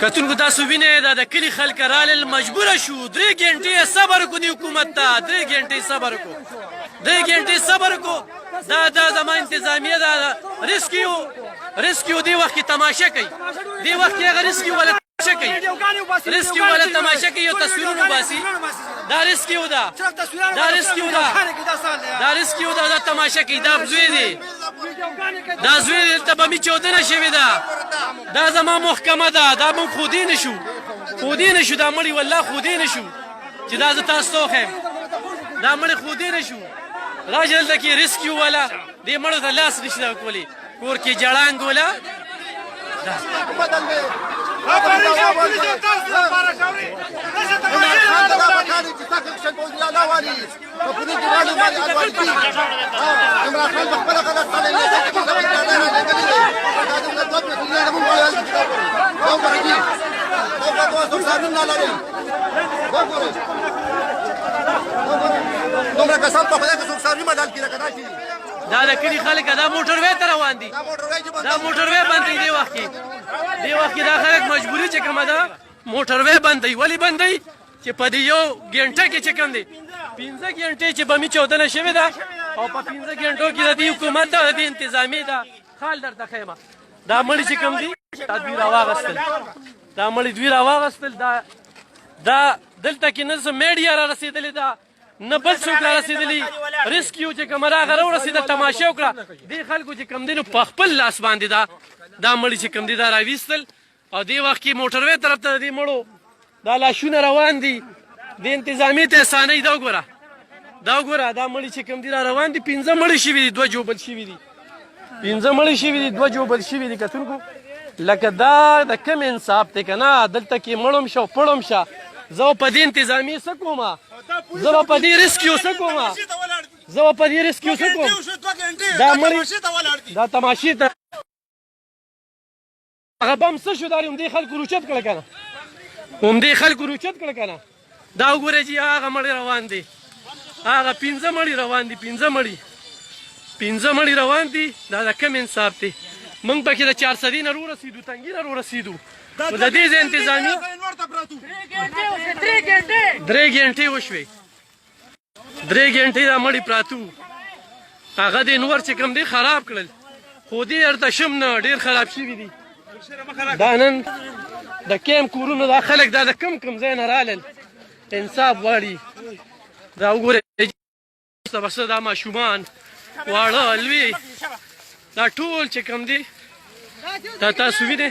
کتونکو تاسو وینئ دا د کلي خلک رالل مجبوره شو 3 ګنټې یې صبر وکړو د حکومت ته 3 ګنټې صبر وکړو 3 ګنټې صبر وکړو دا زما انتظامیه دا ریسکیو دې وخت کې تماشه کوي دې وخت کې هغه ریسکیو والا تماشه کوي ریسکیو والا تماشه کوي یو تصویرونه باسي دا ریسکیو ده دا تماشه کوي دا زوی دی دا زوی دی ته به مې چودنه شوې ده دا زما محکمه ده دا موږ خودي نه شو دا مړي والله خودي نه شو چې دا زه تاسو ته وښیم دا مړي خودي نه شو راشه دلته کې ریسکیو والا دې مړو ته لاس نشي راکولی کور کې جړانګ والا دا د کلي خلک دا موټروی ته روان دي دا موټروی بند دی دې وخت کې دا خلک مجبوري چې کومه ده موټروی بند دی ولې بند دی چې په دې یو ګنټه کې چې کوم دی 15 ګنټې چې به مې چودنه شوې ده او په 15 ګنټو کې د دې حکومت ده د دې انتظامي ده خال درته ښیم دا مړي چې کوم دي دا دوی راواغستل دا مړي دوی راواغستل دا دلته کې نه څه میډیا را رسېدلې ده نه بل څوک را رسېدلي ریسکیو چې کومه راغه راورسېده تماشه وکړه دې خلکو چې کوم دی نو په خپل لاس باندې دا مړي چې کوم دي دا راویستل او دې وخت کې موټروی طرف ته د دې مړو دا لاشونه روان دي د انتظامي ته اسانۍ دا وګوره دا مړي چې کوم دي را روان دي 15 مړي شوي دي 2 جوبل شوي دي 15 مړي شوي دي 2 جوبل شوي دي کتونکو لکه دا د کم انصاف دی که نه دلته کې مړم شه پړم شه زه په دې انتظامي څه کومه زه په دې ریسکیو څه کومه دا مړي دا تماشې ته هغه بم څه شو دا همدې خلکو روچت کړه که نه دا وګورئ چې هغه مړي روان دي هغه 15 مړي روان دي 15 مړي روان دي دا د کم انصاف دی موږ پکې د 400 نه رورسېدو تنګي نه رورسېدو نو د دې انتظامي 3 ګنټې وشوې 3 ګنټې دا مړي پراتو هغه د نور چې کوم دی خراب کړل خو دې ورته شم نه ډېر خراب شوي دي دا نن د کیم کورونو دا خلک دا د کم ځای نه رالل انصاف غواړي دا وګورئ دا ماشومان واړه لوی دا ټول چې کوم دي دا تاسو وینئ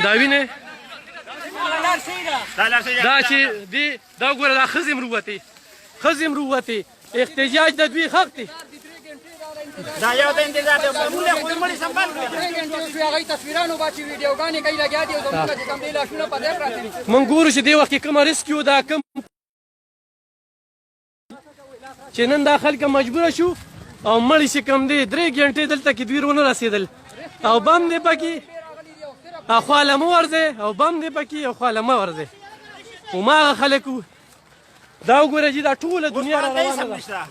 دا وینئ دا چې دی دا وګوره دا ښځې هم رووتې احتجاج د دوی حق دی دا یو د انتظار دی موږ خو مړي سمبال کړو هغه تصویرانو باندې ویډیوګانې کوي لګیا دي او زموږ چې کوم دی لاشونه په ځای پراته دي موږ ګورو چې دې وخت کې کومه ریسکیو دا کوم چې نن دا خلک مجبوره شو او مړي چې کوم دی 3 ګنټې دلته کې دوی ونه رسېدل او بم دی پکې خواله مه ورځئ او بم دی پکې او خواله مه ورځئ هماغه خلک دا وګوره چې دا ټوله دنیا را روانه ده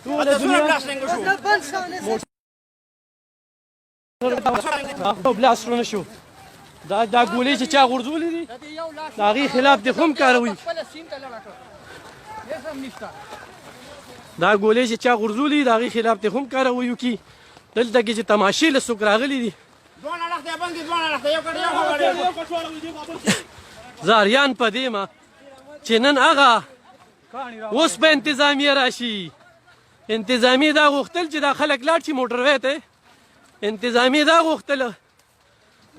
ټوله دنیا بلاس رونه شو دا ګولې چې چا غورځولې دي د هغې خلاف دې خو هم کاروي دا ګولې چې چا غورځولې د هغې خلاف دې خو هم کاروي وکړي دلته کې چې تماشې له څوک راغلي دي زه اریان په دې ما چې نن هغه اوس به انتظامیه راشي انتظامی دا غوښتل چې دا خلک لاړ شي موټروی ته انتظامی دا غوښتل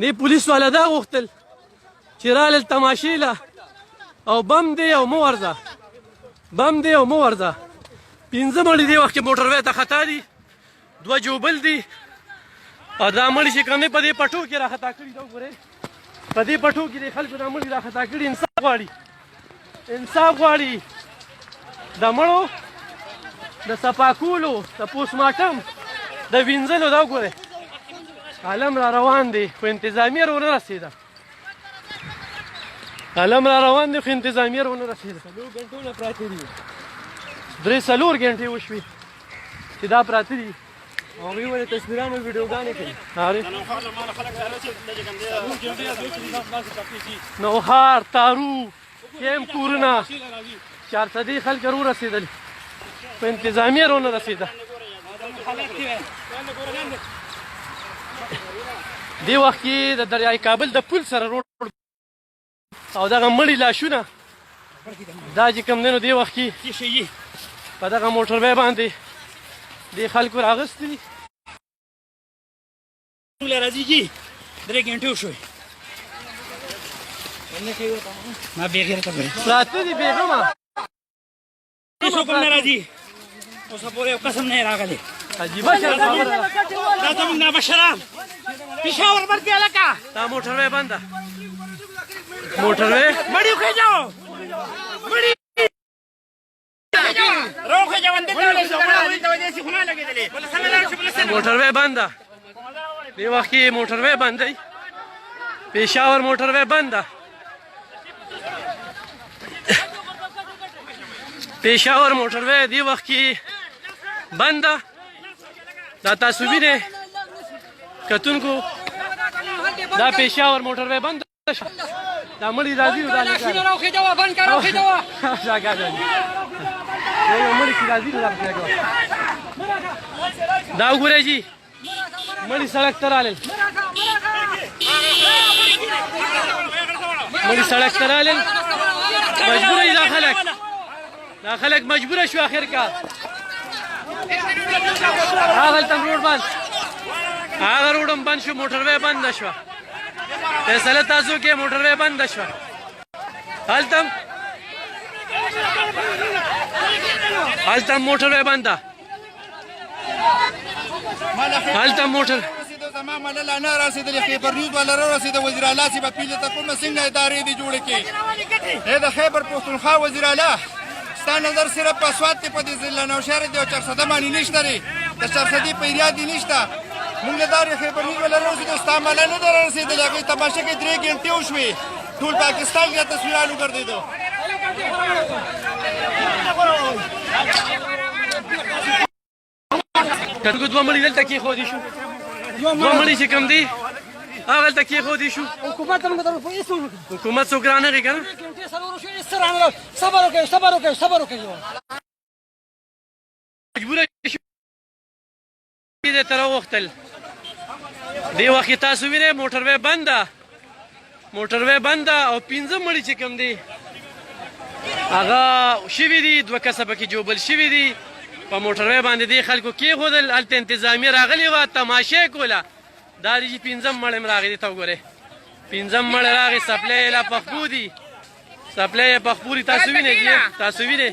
دې پولیس والا دا غوښتل چې رالل تماشې له او بم دی او مه ورځه 15 مړي دې وخت کې موټروی ته خطا دي 2 جوبل دي او دا مړي چې کوم دی په دې پټو کې راخطا کړي دا وګورئ په دې پټو کې د خلکو دا مړي راخطا کړي انصاف غواړي د مړو د صفاکولو د پوسټمارټم د وینځلو دا وګورئ عالم را روان دی خو انتظامیه رونه رسېده 3 څلور ګنټې وشوې چې دا پراته دي هغوی ولې تصویرانو ویډیوګانې کوي نوښار تارو کیم کورونه چارسدي خلک را ورسېدل په انتظامیه رونه رسېده دې وخت کې د دریای کابل د پل سره روډ او دغه مړي لاشونه دا چې کوم دی نو دې وخت کې په دغه موټر وی باندې دې خلکو راغستې دي راځي جی 3 घन्टे وشوي ما بغیر ته پراته دي بېغمه څوک نه راځي اوس پورې یو قسم نه راغلی عجیبه شرط خبره ده دا زموږ نابشران پېښور ورته لکه دا موټر وی بند ده موټر وی مړی وخېجاو مړی روخه ځوان دې ته وځي چې خونه لګېدلې بل څنګه لاړ شو بل څنګه موټر وی بند ده دې وخت کې موټر وی بند دی پېښور موټر وی بند ده پېښور موټر وی دې وخت کې بند ده دا تاسو وینئ کتونکو دا پېښور موټر وی بند شو دا مړي راځي نو دا نه کوي یو مړي چې راځي نو دا پکې کوي دا وګورئ جی مړي سړک ته رالل مړي سړک ته رالل مجبوره دي دا خلک مجبوره شو اخر کار هغلته روډ بند هغه روډ هم بند شو موټر وی بنده شوه فیصله تاسو کې موټر وی بنده شوه هلته موټر وی بنده هلته موټر زما ملل نه رسېدلې خیبر نیوز والا را رسېده وزیر اعلی صاحب پیل ته کومه څنګه ادارې دي جوړې کړي د خیبر پښتونخوا وزیر اعلی ستا نظر صرف په سواد کې په دې ضلع نوشهر دی او چارسده باندې نشته دی د چارسدې په ایریا دې نشته موږ د دارې خیبر نیوز والا را رسېده ستا ملل نه ده را رسېدلې هغې تماشه کې 3 घन्टे وشوې ټول پاکستان کې تصویرانو ګرځېدو کتونکو دوه مړي دلته کېښودي شو دوه مړي چې کوم دي هغه هلته کېښودي شو حکومت څوک رانغی که نه مجبوره شو دې ته راوغتل دې وخت کې تاسو وینئ موټر وی بند ده موټر وی بند ده او 15 مړي چې کوم دي هغه شوي دي 2 کسه پکې جوبل شوي دي په موټر وی باندې دې خلکو کېښودل هلته انتظامیه راغلې وه تماشې کوله دا دي چې 15 مړی هم راغلي ته وګورئ 15 مړی راغی سپلی یې لا پخپو دي سپلی یې پخپو دي تاسو وینئ تاسو وینئ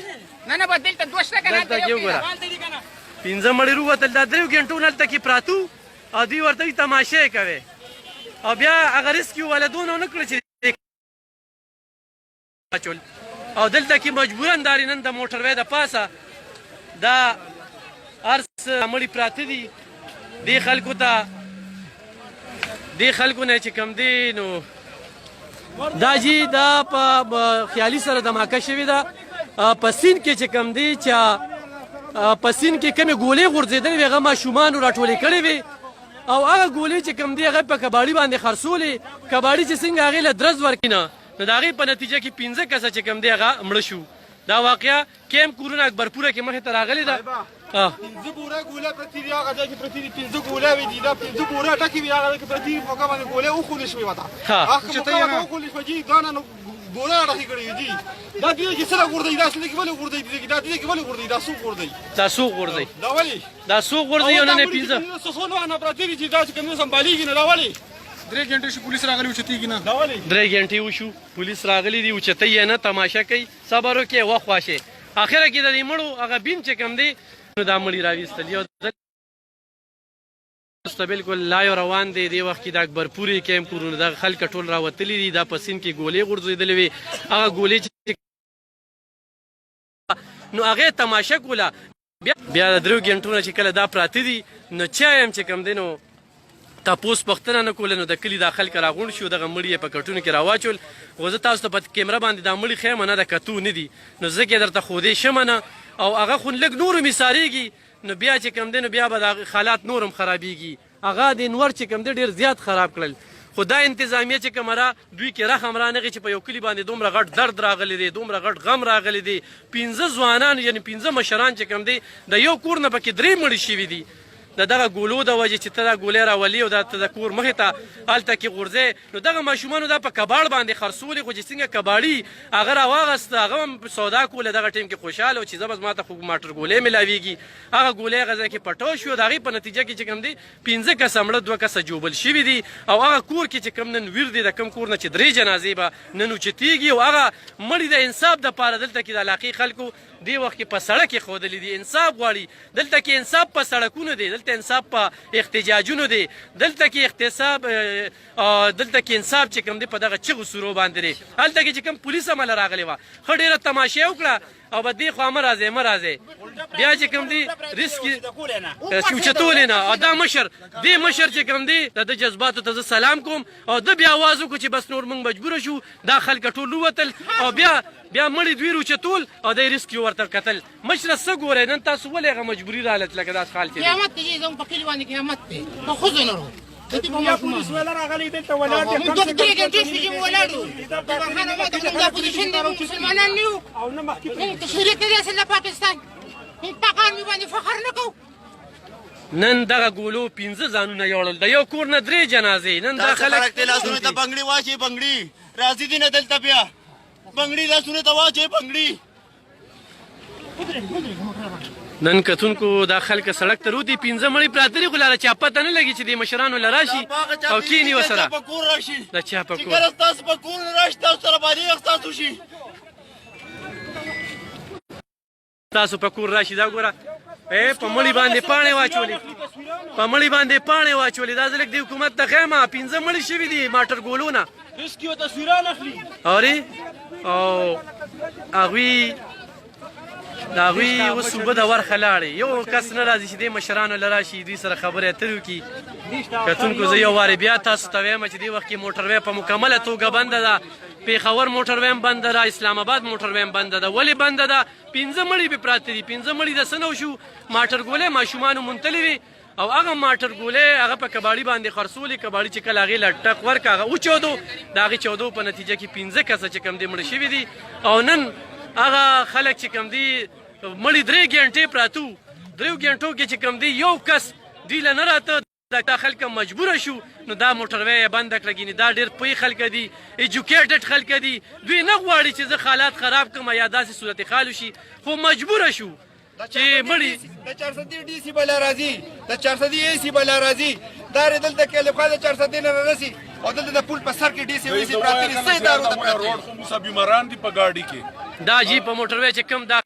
دلته کې وګوره 15 مړي رووتل دا 3 घन्टو نه هلته کې پراتو او دوی ورته وي تماشې کوي او بیا هغه ریسکیو والا دونه ونه کړه چې او دلته کې مجبورا داري نن د موټر وی د پاسه دا هر څه مړي پراته دي دې خلکو نه چې کوم دی نو دا جی دا په خیالي سره دماکه شوې ده په سیند کې چې کوم دی چې په سیند کې کومې ګولې غورځېدلې وې هغه ماشومانو راټولې کړې وې او هغه ګولې چې کوم دی هغه په کباړي باندې خرڅولې کباړي چې څنګه هغې له درز ورکړي نه نو د هغې په نتیجه کې 15 کسه چې کوم دی هغه مړه شو دا واقعه کیم کورونه اکبرپوره کې مخې ته راغلې ده 15 بوره ګوله پرتی دی هغه ځای کې پرتی دي 15 ګوله وي دي دا 15 بوره ټکي وي هغه کې پرتی په کومه باندې ګوله وخولې شوې وته هغه چې ته یې وخولې شو جی دا نه ګوله راځي کړی جی دا دې چې سره ګورځي دا څه کې ولې ګورځي دا دې کې ولې ګورځي دا سو ګورځي دا سو ګورځي او نه 15 سوسونو نه پرتی دي دا چې کوم سمباليږي نه دا ولې 3 घन्टे شو پولیس راغلی و چتیږي نه دا ولې 3 घन्टे وشو پولیس راغلی دی او چتې نه تماشا کوي صبر وکي وخواشه اخره کې د دې مړو هغه بین چې کوم دی نو دا مړي راويستل یو بالکل لا روان دی دی وخت کې د اکبرپوري کیم کورونه د خلک ټول راوتلي دي دا پسین کې ګولې غورځېدلې وي هغه ګولې نو هغه تماشا کوله بیا د 3 घन्टو نه چې کله دا پراته دي نو چا هم چې کوم دی نو تاسو پښتنه نه کول نو د کلی داخل کرا غون شو دغه مړی په کټونو کې راواچول غوځه تاسو ته په کیمرا باندې د مړی خیمه نه د کتو نه دي نو زه کې درته خو دې شمنه او هغه خون لګ نور میساریږي نو بیا چې کوم دی نو بیا به د حالات نورم خرابېږي. هغه د انور چې کوم دی ډېر زیات خراب کړل. خو دا انتظامیه چې کومه را دوی کې رحم رانغی چې په یو کلي باندې دومره غټ درد راغلی دی، دومره غټ غم راغلی دی. 15 ځوانان یعنې 15 مشران چې کوم دی د یو کور نه پکې 3 مړي شوي دي د دغه ګولو د وجې چې ته دا ګولۍ راولي او دا ته د کور مخې ته هلته کې غورځې. نو دغه ماشومانو دا په کباړ باندې خرڅولې، خو چې څنګه کباړي هغه راواغسته، هغه هم سودا کوله دغه ټیم کې خوشحاله و چې زه بس ما ته خو ماټر ګولۍ ملاویږي. هغه ګولۍ هغه ځای کې پټو شو. د هغې په نتیجه کې چې کوم دی 15 کسه مړه، 2 کسه جوبل شوي دي. او هغه کور کې چې کوم نن ویر دی د کوم کور نه چې 3 جنازې به نن اوچتېږي او هغه مړي د انصاف دپاره دلته کې د علاقې خلکو دې وخت کې په سړک ایښودلي دي. انصاف غواړي. دلته کې انصاف په سړکونو دی، دلته انصاف په احتجاجونو دی، دلته کې دلته کې انصاف چې کوم دی په دغه چغو سورو باندې دی. هلته کې چې کوم پولیس عمله راغلې وه ښه ډېره تماشې وکړه او به دې خوا مه راځئ مه راځئ. بیا چې کوم دی ریسک اوچتولې نه. او دا مشر دې مشر چې کوم دی د ده جذباتو ته زه سلام کوم. او ده بیا آواز وکړو چې بس نور موږ مجبوره شو، دا خلک ټول ووتل او بیا مړي دوی روچتول او دی ریسک یې ورته کتل. مشره څه ګورئ نن تاسو ولې هغه مجبوري راغلت لکه داس حال چې دی؟ قیامت دی زموږ په کلي باندې قیامت دی. په ښځو نه پولیس والا راغلی دلته ولاړ دي. موږ 2 ګنټې شوې چې ولاړ یو. بهانه ما ته موږ دا پوزیشن دی، موږ مسلمانان نه یو، موږ شریک دی اصل د پاکستان، موږ په قانون باندې فخر نه کوو. نن دغه ګولو 15 ځانونه یوړل، د یو کور نه 3 جنازې. نن دا خلک لاسونه ته بنګړي واچي، بنګړي راځي دي نه دلته بیا بنګړي لاسونه ته واچي بنګړي. نن کتونکو دا خلک سړک ته روتي 15 مړي پراته دي، خو لا چا پته نه لګي چې د مشرانو له راشي او کینی ورسره په کور راشي. د چا په چې کور کله ستاسو په کور راشي تاسو سره باندې ستاسو شي، تاسو په کور راشي. دا ګوره په مړي باندې پاڼې واچولې، په مړي باندې پاڼې واچولې. دا ځلک د حکومت ته خیمه 15 مړي شوي دي ماټر ګولونه. ریسکیو تصویران اخلي اورې او هغوی د هغوی اوس صوبه د ورخه لاړې. یو کس نه راځي چې دې مشرانو له راشي دوی سره خبرې اترې وکړي. کتونکو زه یو وارې بیا تاسو ته وایم چې دې وخت کې موټروی په مکمله توګه بنده ده. پېښور موټروی هم بنده ده، اسلام آباد موټروی هم بنده ده. ولې بنده ده؟ 15 مړي پې پراته دي. 15 مړي د څه نه وشو؟ ماټر ګولۍ ماشومانو منتلې وي او هغه ماټر ګولۍ هغه په کباړي باندې خرڅولې. کباړي چې کله هغې له ټک ورکړه هغه وچودو. د هغې چودو په نتیجه کې 15 کسه چې کوم دی مړه شوي دي. او نن هغه خلک چې کوم دی مړي 3 ګنټې پراته وو. 3 ګنټو کې چې کوم دی یو کس دوی له نه راته، دا خلک مجبوره شو. نو دا موټروی یې بنده کړه. ګینې دا ډېر پوه خلک دي، ایجوکیټډ خلک دي. دوی نه غواړي چې زه حالات خراب کړم یا داسې صورت حال وشي، خو مجبوره شو چې مړي د 400 ډي سي بلا راځي، د 400 اي سي بلا راځي. دا دلته کې له خوا د 400 نه راسي او دلته د پول په سر کې ډي سي وي سي پراته دي. سې دارو ته روډ خو موږ بیماران دي په ګاډي کې. دا جی په موټروی چې کم دا